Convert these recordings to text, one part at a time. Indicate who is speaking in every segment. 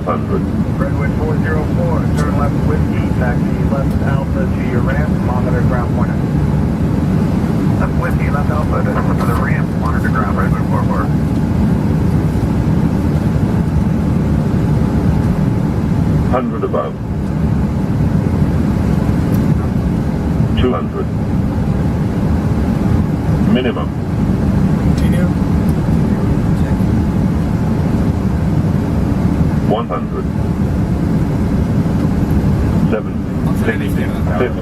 Speaker 1: Redwood 404, turn left Whiskey, taxi left Alpha to your ramp, monitor ground pointer. Left Whiskey, left Alpha to the ramp, monitor ground, Redwood 44.
Speaker 2: Hundred above. 200. Minimum.
Speaker 3: Continue.
Speaker 2: 100. 70. 60. 50.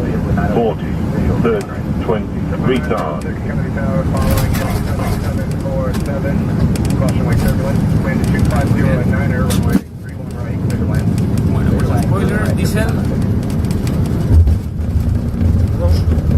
Speaker 2: 40. 30. 20. Retard.
Speaker 1: Kennedy Tower following 747. Crossing way turbulence. Wind 250 at 9er, runway 31 right, clear to land.
Speaker 3: Bueno, pues spoiler, diesel. 2.